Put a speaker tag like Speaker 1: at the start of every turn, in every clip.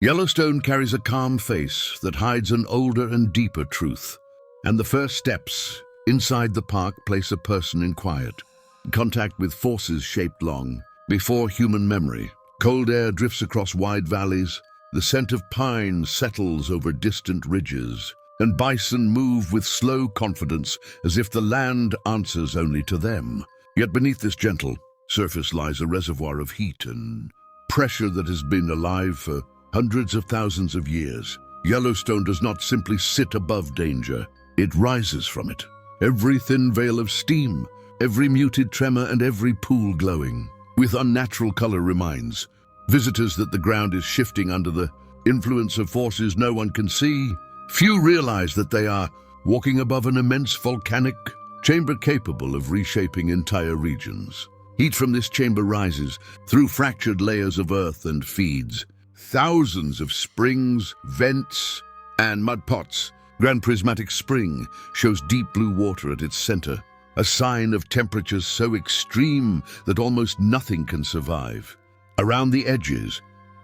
Speaker 1: Yellowstone carries a calm face that hides an older and deeper truth. And the first steps inside the park place a person in quiet, contact with forces shaped long before human memory. Cold air drifts across wide valleys, the scent of pine settles over distant ridges, and bison move with slow confidence as if the land answers only to them. Yet beneath this gentle surface lies a reservoir of heat and pressure that has been alive for hundreds of thousands of years. Yellowstone does not simply sit above danger, it rises from it. Every thin veil of steam, every muted tremor, and every pool glowing with unnatural color reminds visitors that the ground is shifting under the influence of forces no one can see. Few realize that they are walking above an immense volcanic chamber capable of reshaping entire regions. Heat from this chamber rises through fractured layers of earth and feeds thousands of springs, vents, and mud pots. Grand Prismatic Spring shows deep blue water at its center, a sign of temperatures so extreme that almost nothing can survive. Around the edges,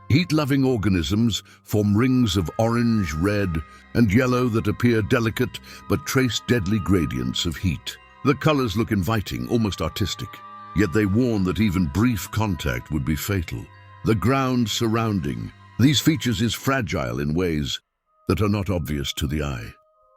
Speaker 1: heat-loving organisms form rings of orange, red, and yellow that appear delicate but trace deadly gradients of heat. The colors look inviting, almost artistic, yet they warn that even brief contact would be fatal. The ground surrounding these features is fragile in ways that are not obvious to the eye.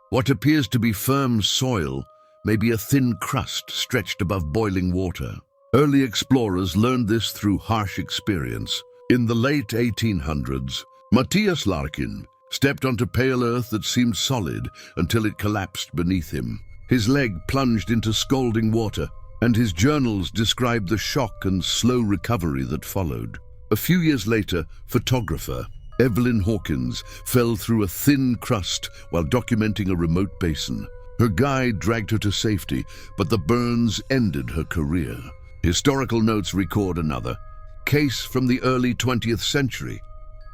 Speaker 1: What appears to be firm soil may be a thin crust stretched above boiling water. Early explorers learned this through harsh experience. In the late 1800s, Matthias Larkin stepped onto pale earth that seemed solid until it collapsed beneath him. His leg plunged into scalding water, and his journals described the shock and slow recovery that followed. A few years later, photographer Evelyn Hawkins fell through a thin crust while documenting a remote basin. Her guide dragged her to safety, but the burns ended her career. Historical notes record another case from the early 20th century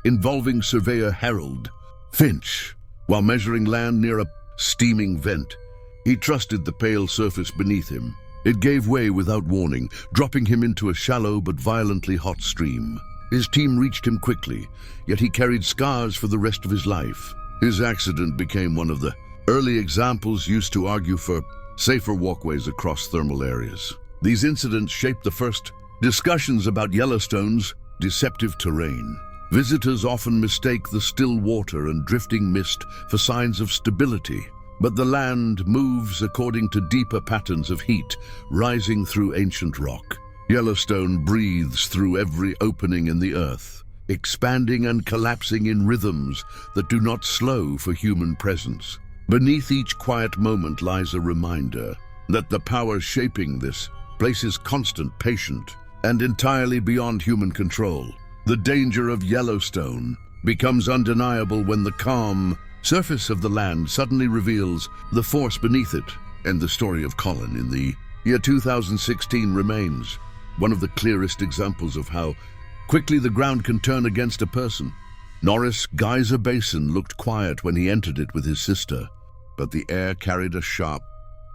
Speaker 1: involving surveyor Harold Finch. While measuring land near a steaming vent, he trusted the pale surface beneath him. It gave way without warning, dropping him into a shallow but violently hot stream. His team reached him quickly, yet he carried scars for the rest of his life. His accident became one of the early examples used to argue for safer walkways across thermal areas. These incidents shaped the first discussions about Yellowstone's deceptive terrain. Visitors often mistake the still water and drifting mist for signs of stability, but the land moves according to deeper patterns of heat rising through ancient rock. Yellowstone breathes through every opening in the earth, expanding and collapsing in rhythms that do not slow for human presence. Beneath each quiet moment lies a reminder that the power shaping this place is constant, patient, and entirely beyond human control. The danger of Yellowstone becomes undeniable when the calm surface of the land suddenly reveals the force beneath it. And the story of Colin in the year 2016 remains one of the clearest examples of how quickly the ground can turn against a person. Norris Geyser Basin looked quiet when he entered it with his sister, but the air carried a sharp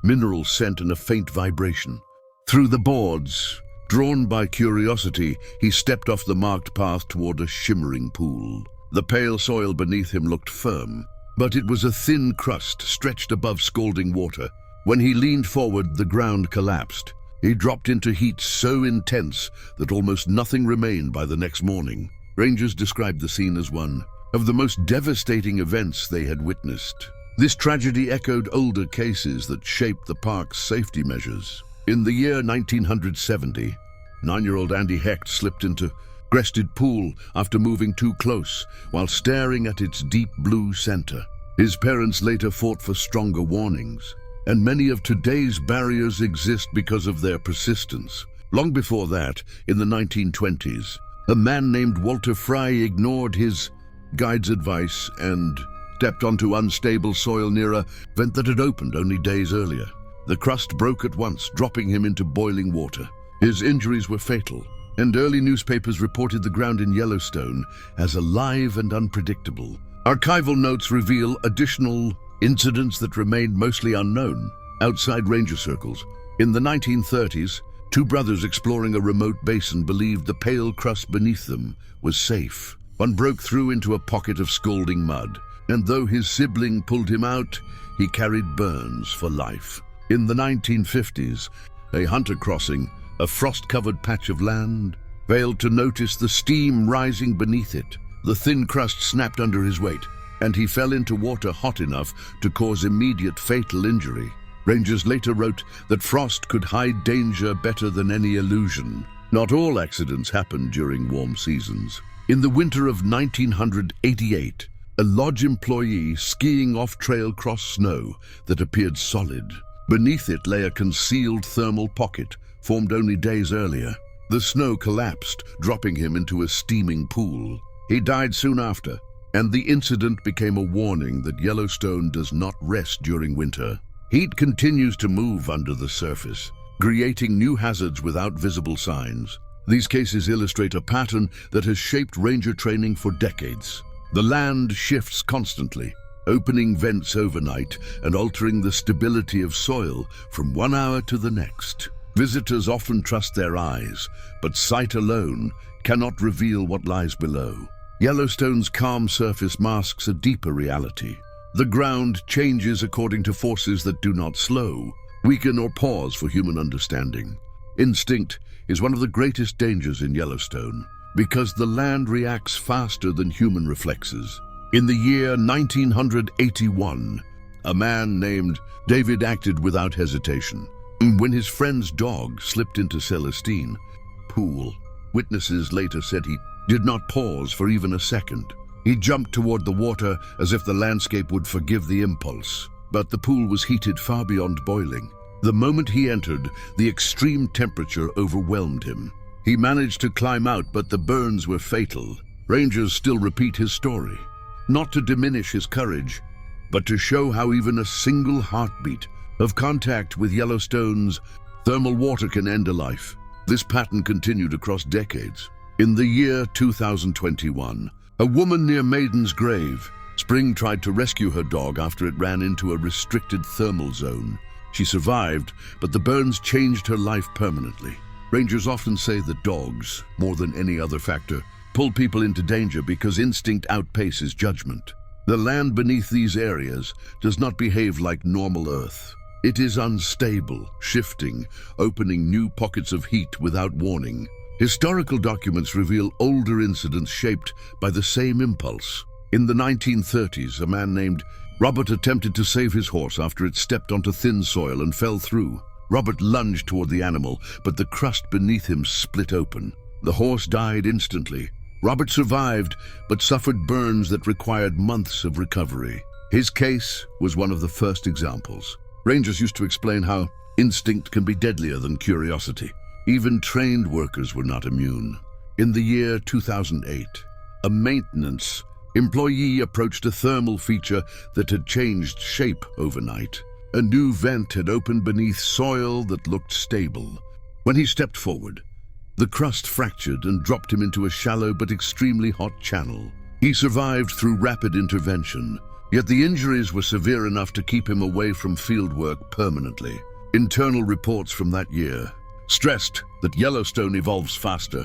Speaker 1: mineral scent and a faint vibration. Through the boards, drawn by curiosity, he stepped off the marked path toward a shimmering pool. The pale soil beneath him looked firm, but it was a thin crust stretched above scalding water. When he leaned forward, the ground collapsed. He dropped into heat so intense that almost nothing remained by the next morning. Rangers described the scene as one of the most devastating events they had witnessed. This tragedy echoed older cases that shaped the park's safety measures. In the year 1970, 9-year-old Andy Hecht slipped into Grested Pool after moving too close while staring at its deep blue center. His parents later fought for stronger warnings, and many of today's barriers exist because of their persistence. Long before that, in the 1920s, a man named Walter Fry ignored his guide's advice and stepped onto unstable soil near a vent that had opened only days earlier. The crust broke at once, dropping him into boiling water. His injuries were fatal, and early newspapers reported the ground in Yellowstone as alive and unpredictable. Archival notes reveal additional incidents that remained mostly unknown outside ranger circles. In the 1930s, two brothers exploring a remote basin believed the pale crust beneath them was safe. One broke through into a pocket of scalding mud, and though his sibling pulled him out, he carried burns for life. In the 1950s, a hunter crossing a frost-covered patch of land failed to notice the steam rising beneath it. The thin crust snapped under his weight, and he fell into water hot enough to cause immediate fatal injury. Rangers later wrote that frost could hide danger better than any illusion. Not all accidents happened during warm seasons. In the winter of 1988, a lodge employee skiing off-trail crossed snow that appeared solid. Beneath it lay a concealed thermal pocket formed only days earlier. The snow collapsed, dropping him into a steaming pool. He died soon after, and the incident became a warning that Yellowstone does not rest during winter. Heat continues to move under the surface, creating new hazards without visible signs. These cases illustrate a pattern that has shaped ranger training for decades. The land shifts constantly, opening vents overnight and altering the stability of soil from one hour to the next. Visitors often trust their eyes, but sight alone cannot reveal what lies below. Yellowstone's calm surface masks a deeper reality. The ground changes according to forces that do not slow, weaken, or pause for human understanding. Instinct is one of the greatest dangers in Yellowstone, because the land reacts faster than human reflexes. In the year 1981, a man named David acted without hesitation. When his friend's dog slipped into Celestine Pool, witnesses later said he did not pause for even a second. He jumped toward the water as if the landscape would forgive the impulse. But the pool was heated far beyond boiling. The moment he entered, the extreme temperature overwhelmed him. He managed to climb out, but the burns were fatal. Rangers still repeat his story, not to diminish his courage, but to show how even a single heartbeat of contact with Yellowstone's thermal water can end a life. This pattern continued across decades. In the year 2021, a woman near Maiden's Grave Spring tried to rescue her dog after it ran into a restricted thermal zone. She survived, but the burns changed her life permanently. Rangers often say that dogs, more than any other factor, pull people into danger because instinct outpaces judgment. The land beneath these areas does not behave like normal Earth. It is unstable, shifting, opening new pockets of heat without warning. Historical documents reveal older incidents shaped by the same impulse. In the 1930s, a man named Robert attempted to save his horse after it stepped onto thin soil and fell through. Robert lunged toward the animal, but the crust beneath him split open. The horse died instantly. Robert survived, but suffered burns that required months of recovery. His case was one of the first examples. Rangers used to explain how instinct can be deadlier than curiosity. Even trained workers were not immune. In the year 2008, a maintenance employee approached a thermal feature that had changed shape overnight. A new vent had opened beneath soil that looked stable. When he stepped forward, the crust fractured and dropped him into a shallow but extremely hot channel. He survived through rapid intervention, yet the injuries were severe enough to keep him away from field work permanently. Internal reports from that year stressed that Yellowstone evolves faster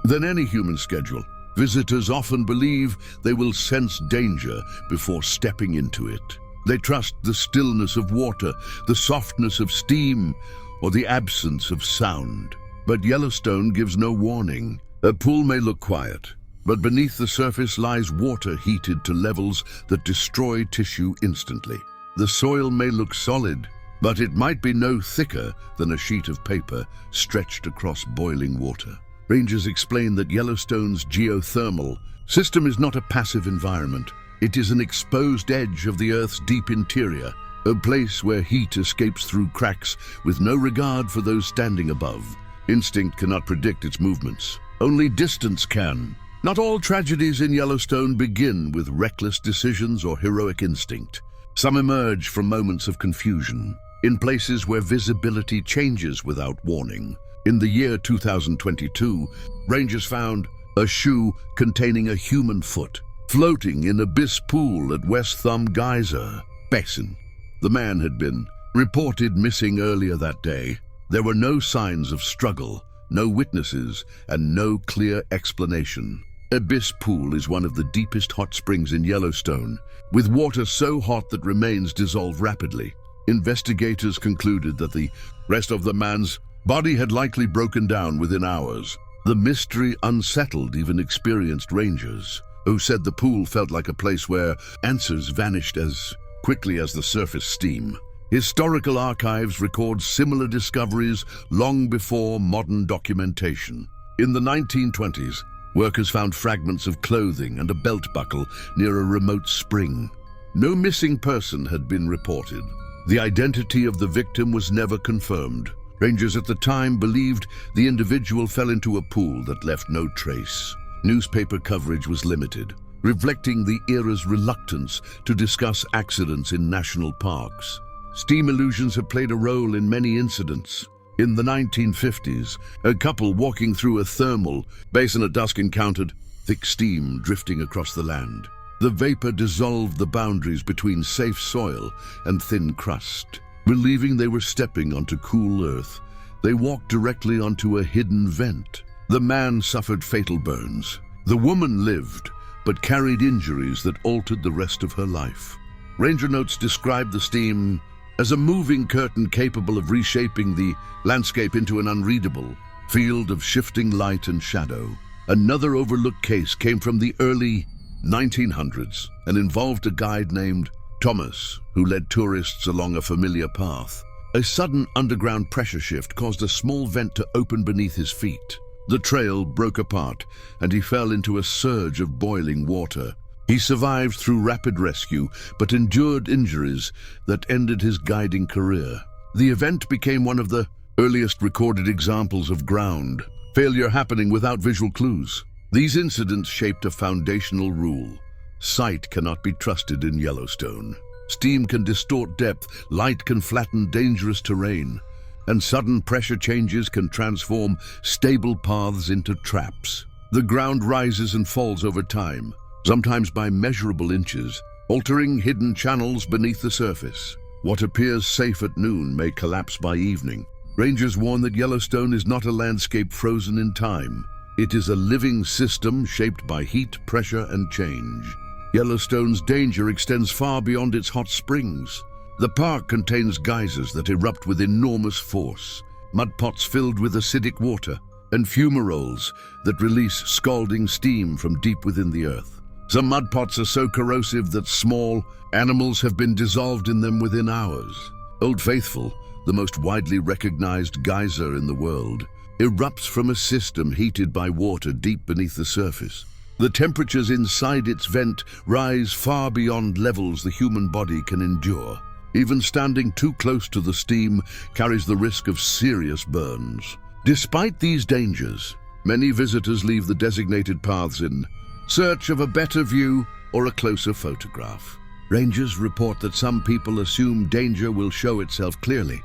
Speaker 1: than any human schedule. Visitors often believe they will sense danger before stepping into it. They trust the stillness of water, the softness of steam, or the absence of sound. But Yellowstone gives no warning. A pool may look quiet, but beneath the surface lies water heated to levels that destroy tissue instantly. The soil may look solid, but it might be no thicker than a sheet of paper stretched across boiling water. Rangers explain that Yellowstone's geothermal system is not a passive environment. It is an exposed edge of the Earth's deep interior, a place where heat escapes through cracks with no regard for those standing above. Instinct cannot predict its movements. Only distance can. Not all tragedies in Yellowstone begin with reckless decisions or heroic instinct. Some emerge from moments of confusion, in places where visibility changes without warning. In the year 2022, rangers found a shoe containing a human foot floating in Abyss Pool at West Thumb Geyser Basin. The man had been reported missing earlier that day. There were no signs of struggle, no witnesses, and no clear explanation. Abyss Pool is one of the deepest hot springs in Yellowstone, with water so hot that remains dissolve rapidly. Investigators concluded that the rest of the man's body had likely broken down within hours. The mystery unsettled even experienced rangers, who said the pool felt like a place where answers vanished as quickly as the surface steam. Historical archives record similar discoveries long before modern documentation. In the 1920s, workers found fragments of clothing and a belt buckle near a remote spring. No missing person had been reported. The identity of the victim was never confirmed. Rangers at the time believed the individual fell into a pool that left no trace. Newspaper coverage was limited, reflecting the era's reluctance to discuss accidents in national parks. Steam illusions have played a role in many incidents. In the 1950s, a couple walking through a thermal basin at dusk encountered thick steam drifting across the land. The vapor dissolved the boundaries between safe soil and thin crust. Believing they were stepping onto cool earth, they walked directly onto a hidden vent. The man suffered fatal burns. The woman lived, but carried injuries that altered the rest of her life. Ranger notes described the steam as a moving curtain capable of reshaping the landscape into an unreadable field of shifting light and shadow. Another overlooked case came from the early 1900s and involved a guide named Thomas, who led tourists along a familiar path. A sudden underground pressure shift caused a small vent to open beneath his feet. The trail broke apart, and he fell into a surge of boiling water. He survived through rapid rescue, but endured injuries that ended his guiding career. The event became one of the earliest recorded examples of ground failure happening without visual clues. These incidents shaped a foundational rule. Sight cannot be trusted in Yellowstone. Steam can distort depth, light can flatten dangerous terrain, and sudden pressure changes can transform stable paths into traps. The ground rises and falls over time, sometimes by measurable inches, altering hidden channels beneath the surface. What appears safe at noon may collapse by evening. Rangers warn that Yellowstone is not a landscape frozen in time. It is a living system shaped by heat, pressure, and change. Yellowstone's danger extends far beyond its hot springs. The park contains geysers that erupt with enormous force, mud pots filled with acidic water, and fumaroles that release scalding steam from deep within the earth. Some mud pots are so corrosive that small animals have been dissolved in them within hours. Old Faithful, the most widely recognized geyser in the world, erupts from a system heated by water deep beneath the surface. The temperatures inside its vent rise far beyond levels the human body can endure. Even standing too close to the steam carries the risk of serious burns. Despite these dangers, many visitors leave the designated paths in search of a better view or a closer photograph. Rangers report that some people assume danger will show itself clearly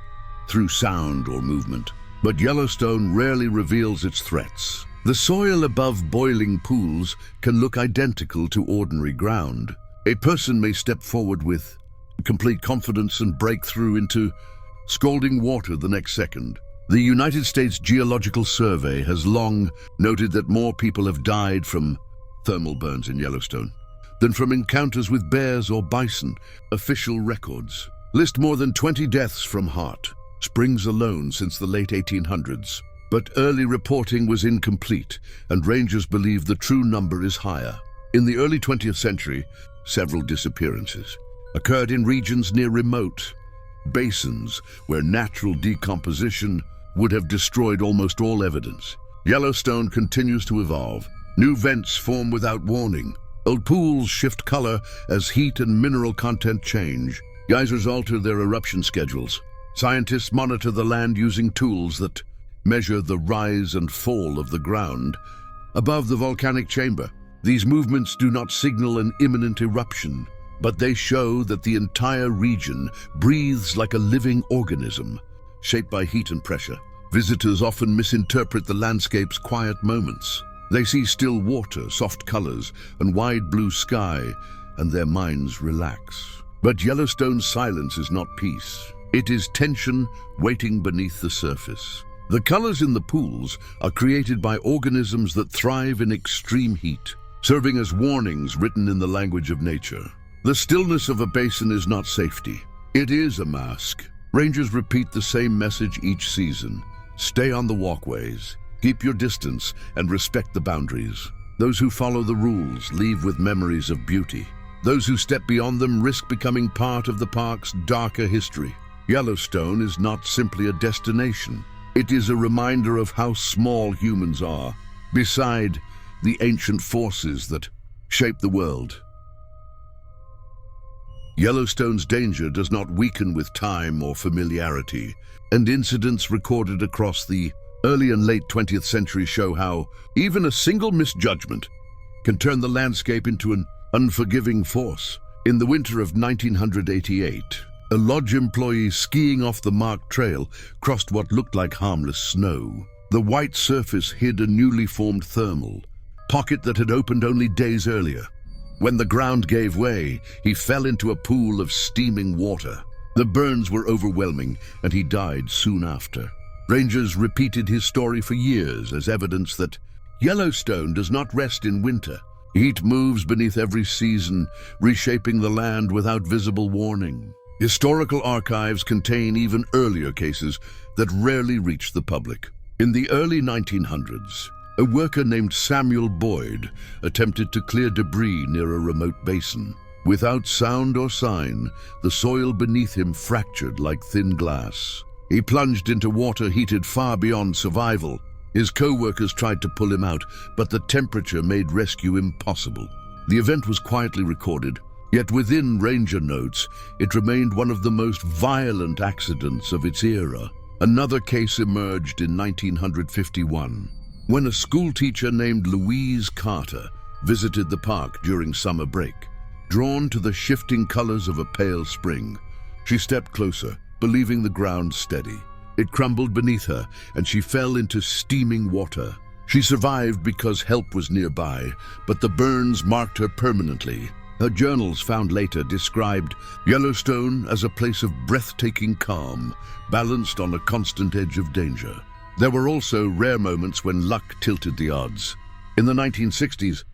Speaker 1: through sound or movement, but Yellowstone rarely reveals its threats. The soil above boiling pools can look identical to ordinary ground. A person may step forward with complete confidence and break through into scalding water the next second. The United States Geological Survey has long noted that more people have died from thermal burns in Yellowstone than from encounters with bears or bison. Official records list more than 20 deaths from hot springs alone since the late 1800s. But early reporting was incomplete, and rangers believe the true number is higher. In the early 20th century, several disappearances occurred in regions near remote basins where natural decomposition would have destroyed almost all evidence. Yellowstone continues to evolve. New vents form without warning. Old pools shift color as heat and mineral content change. Geysers alter their eruption schedules. Scientists monitor the land using tools that measure the rise and fall of the ground above the volcanic chamber. These movements do not signal an imminent eruption, but they show that the entire region breathes like a living organism, shaped by heat and pressure. Visitors often misinterpret the landscape's quiet moments. They see still water, soft colors, and wide blue sky, and their minds relax. But Yellowstone's silence is not peace. It is tension waiting beneath the surface. The colors in the pools are created by organisms that thrive in extreme heat, serving as warnings written in the language of nature. The stillness of a basin is not safety. It is a mask. Rangers repeat the same message each season. Stay on the walkways, keep your distance, and respect the boundaries. Those who follow the rules leave with memories of beauty. Those who step beyond them risk becoming part of the park's darker history. Yellowstone is not simply a destination. It is a reminder of how small humans are, beside the ancient forces that shape the world. Yellowstone's danger does not weaken with time or familiarity, and incidents recorded across the early and late 20th century show how even a single misjudgment can turn the landscape into an unforgiving force. In the winter of 1988, a lodge employee skiing off the marked trail crossed what looked like harmless snow. The white surface hid a newly formed thermal pocket that had opened only days earlier. When the ground gave way, he fell into a pool of steaming water. The burns were overwhelming, and he died soon after. Rangers repeated his story for years as evidence that Yellowstone does not rest in winter. Heat moves beneath every season, reshaping the land without visible warning. Historical archives contain even earlier cases that rarely reach the public. In the early 1900s, a worker named Samuel Boyd attempted to clear debris near a remote basin. Without sound or sign, the soil beneath him fractured like thin glass. He plunged into water heated far beyond survival. His co-workers tried to pull him out, but the temperature made rescue impossible. The event was quietly recorded, yet within Ranger notes, it remained one of the most violent accidents of its era. Another case emerged in 1951, when a schoolteacher named Louise Carter visited the park during summer break. Drawn to the shifting colors of a pale spring, she stepped closer, believing the ground steady. It crumbled beneath her, and she fell into steaming water. She survived because help was nearby, but the burns marked her permanently. Her journals found later described Yellowstone as a place of breathtaking calm, balanced on a constant edge of danger. There were also rare moments when luck tilted the odds. In the 1960s,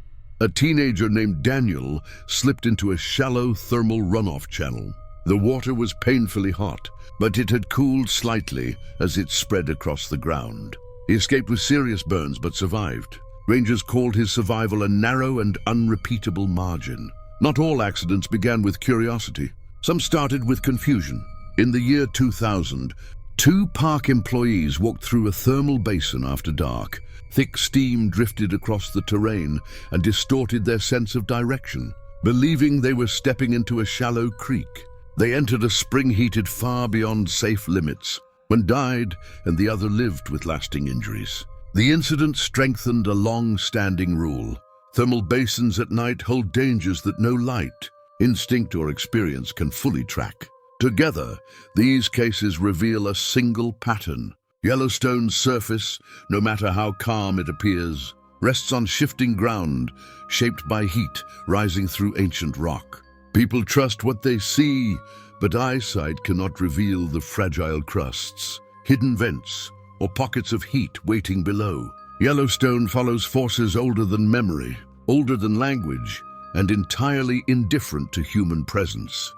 Speaker 1: a teenager named Daniel slipped into a shallow thermal runoff channel. The water was painfully hot, but it had cooled slightly as it spread across the ground. He escaped with serious burns but survived. Rangers called his survival a narrow and unrepeatable margin. Not all accidents began with curiosity. Some started with confusion. In the year 2000, 2 park employees walked through a thermal basin after dark. Thick steam drifted across the terrain and distorted their sense of direction. Believing they were stepping into a shallow creek, they entered a spring heated far beyond safe limits. One died, and the other lived with lasting injuries. The incident strengthened a long-standing rule. Thermal basins at night hold dangers that no light, instinct, or experience can fully track. Together, these cases reveal a single pattern. Yellowstone's surface, no matter how calm it appears, rests on shifting ground, shaped by heat rising through ancient rock. People trust what they see, but eyesight cannot reveal the fragile crusts, hidden vents, or pockets of heat waiting below. Yellowstone follows forces older than memory, older than language, and entirely indifferent to human presence.